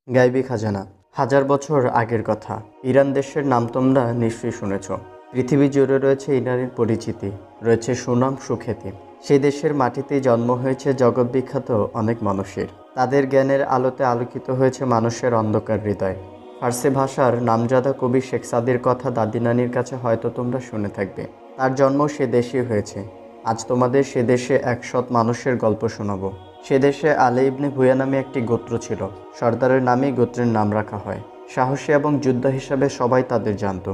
গাইবী খাজানা। হাজার বছর আগের কথা। ইরান দেশের নাম তোমরা নিশ্চয়ই শুনেছ। পৃথিবী জুড়ে রয়েছে ইরানের পরিচিতি, রয়েছে সুনাম সুখ্যাতি। সেই দেশের মাটিতেই জন্ম হয়েছে জগৎবিখ্যাত অনেক মানুষের। তাদের জ্ঞানের আলোতে আলোকিত হয়েছে মানুষের অন্ধকার হৃদয়। ফার্সি ভাষার নামজাদা কবি শেখ সাদির কথা দাদি নানির কাছে হয়তো তোমরা শুনে থাকবে। তার জন্ম সে দেশেই হয়েছে। আজ তোমাদের সে দেশে এক সৎ মানুষের গল্প শোনাবো। সে দেশে আলী ইবনে ভুয়া নামে একটি গোত্র ছিল। সর্দারের নামেই গোত্রের নাম রাখা হয়। সাহসী এবং যোদ্ধা হিসাবে সবাই তাদের জানত।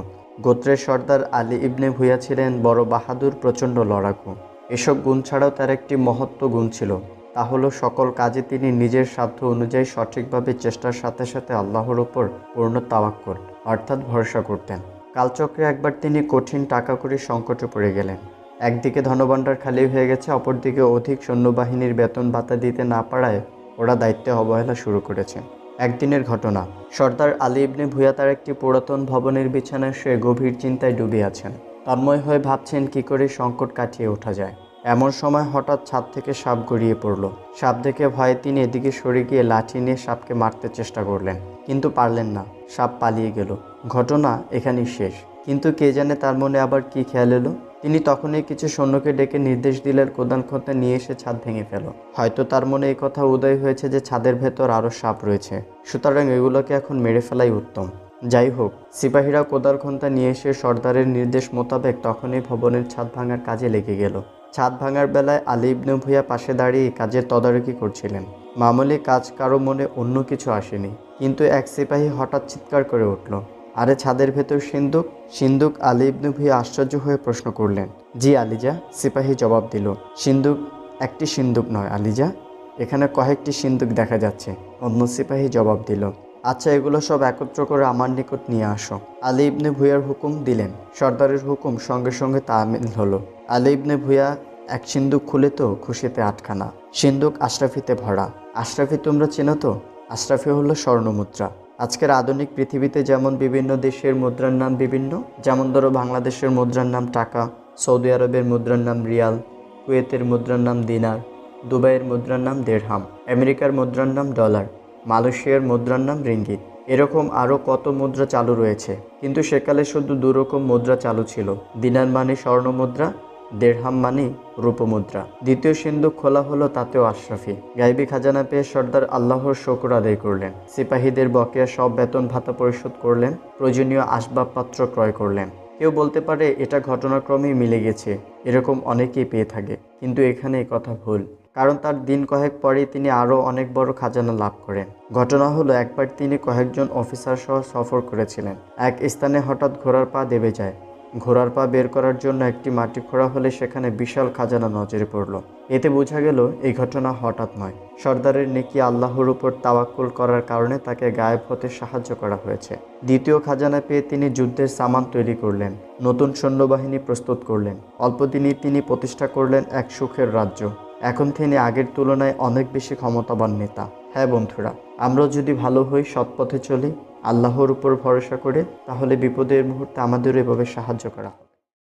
গোত্রের সর্দার আলী ইবনে ভুয়া ছিলেন বড় বাহাদুর, প্রচণ্ড লড়াকু। এসব গুণ ছাড়াও তার একটি মহত্ব গুণ ছিল, তা হলো সকল কাজে তিনি নিজের সাধ্য অনুযায়ী সঠিকভাবে চেষ্টার সাথে সাথে আল্লাহর ওপর পূর্ণ তাওয়াক্কুল অর্থাৎ ভরসা করতেন। কালচক্রে একবার তিনি কঠিন টাকাকড়ির সংকটে পড়ে গেলেন। একদিকে ধনভাণ্ডার খালি হয়ে গেছে, অপরদিকে অধিক সৈন্যবাহিনীর বেতন ভাতা দিতে না পারায় ওরা দায়িত্বে অবহেলা শুরু করেছে। একদিনের ঘটনা, সর্দার আলী ইবনে ভুয়া তার একটি পুরাতন ভবনের বিছানায় শুয়ে গভীর চিন্তায় ডুবে আছেন। তন্ময় হয়ে ভাবছেন কি করে সংকট কাটিয়ে ওঠা যায়। এমন সময় হঠাৎ ছাদ থেকে সাপ গড়িয়ে পড়ল। সাপ দেখে ভয়ে তিনি এদিকে সরে গিয়ে লাঠি নিয়ে সাপকে মারতে চেষ্টা করলেন, কিন্তু পারলেন না। সাপ পালিয়ে গেল। ঘটনা এখানেই শেষ। কিন্তু কে জানে তার মনে আবার কি খেয়াল এলো। তিনি তখনই কিছু সৈন্যকে ডেকে নির্দেশ দিলেন কোদাল খন্তা নিয়ে এসে ছাদ ভেঙে ফেলো। হয়তো তার মনে এই কথা উদয় হয়েছে যে ছাদের ভেতর আরও সাপ রয়েছে, সুতরাং এগুলোকে এখন মেরে ফেলাই উত্তম। যাই হোক, সিপাহীরা কোদাল খন্তা নিয়ে এসে সর্দারের নির্দেশ মোতাবেক তখনই ভবনের ছাদ ভাঙার কাজে লেগে গেল। ছাদ ভাঙার বেলায় আলী ইবনে ভুয়া পাশে দাঁড়িয়ে কাজের তদারকি করছিলেন। মামুলি কাজ, কারো মনে অন্য কিছু আসেনি। কিন্তু এক সিপাহী হঠাৎ চিৎকার করে উঠল, আরে ছাদের ভেতর সিন্দুক! সিন্দুক! আলী ইবনে ভুয়া আশ্চর্য হয়ে প্রশ্ন করলেন, জি আলিজা। সিপাহী জবাব দিল, সিন্দুক! একটি সিন্দুক নয় আলিজা, এখানে কয়েকটি সিন্দুক দেখা যাচ্ছে। অন্য সিপাহী জবাব দিল, আচ্ছা এগুলো সব একত্র করে আমার নিকট নিয়ে আসো। আলী ইবনে ভুয়ার হুকুম দিলেন। সর্দারের হুকুম সঙ্গে সঙ্গে তামিল হলো। আলী ইবনে ভুয়া এক সিন্দুক খুলে তো খুশিতে আটখানা। সিন্দুক আশরাফিতে ভরা। আশরাফি তোমরা চেনো তো? আশরাফি হলো স্বর্ণমুদ্রা। আজকের আধুনিক পৃথিবীতে যেমন বিভিন্ন দেশের মুদ্রার নাম বিভিন্ন, যেমন ধরো বাংলাদেশের মুদ্রার নাম টাকা, সৌদি আরবের মুদ্রার নাম রিয়াল, কুয়েতের মুদ্রার নাম দিনার, দুবাইয়ের মুদ্রার নাম দেড়হাম, আমেরিকার মুদ্রার নাম ডলার, মালয়েশিয়ার মুদ্রার নাম রিঙ্গিত। এরকম আরও কত মুদ্রা চালু রয়েছে। কিন্তু সেকালে শুধু দুরকম মুদ্রা চালু ছিল, দিনার মানে স্বর্ণ মুদ্রা, দেড়হাম মানে রূপমুদ্রা। দ্বিতীয় সিন্দুক খোলা হলো, তাতেও আশরাফি। গাইবী খাজানা পেয়ে সর্দার আল্লাহর শুকর আদায় করলেন। সিপাহীদের বকেয়া সব বেতন ভাতা পরিশোধ করলেন। প্রয়োজনীয় আসবাবপত্র ক্রয় করলেন। কেউ বলতে পারে এটা ঘটনাক্রমেই মিলে গেছে, এরকম অনেকেই পেয়ে থাকে। কিন্তু এখানে এই কথা ভুল, কারণ তার দিন কয়েক পরেই তিনি আরও অনেক বড় খাজানা লাভ করেন। ঘটনা হলো, একবার তিনি কয়েকজন অফিসার সহ সফর করেছিলেন। এক স্থানে হঠাৎ ঘোড়ার পা দেবে যায়। ঘোড়ার পা বের করার জন্য একটি মাটি খোঁড়া হলে সেখানে বিশাল খাজানা নজরে পড়ল। এতে বোঝা গেল এই ঘটনা হঠাৎ নয়। সর্দারের নেকি আল্লাহর উপর তাওয়াক্কুল করার কারণে তাকে গায়েব হতে সাহায্য করা হয়েছে। দ্বিতীয় খাজানা পেয়ে তিনি যুদ্ধের সামান তৈরি করলেন, নতুন সৈন্যবাহিনী প্রস্তুত করলেন। অল্পদিনেই তিনি প্রতিষ্ঠা করলেন এক সুখের রাজ্য। এখন তিনি আগের তুলনায় অনেক বেশি ক্ষমতাবান নেতা। হ্যাঁ বন্ধুরা, আমরাও যদি ভালো হই, সৎ পথে চলি, আল্লাহর উপর ভরসা করে, তাহলে বিপদের মুহূর্তে আমাদেরও এভাবে সাহায্য করা।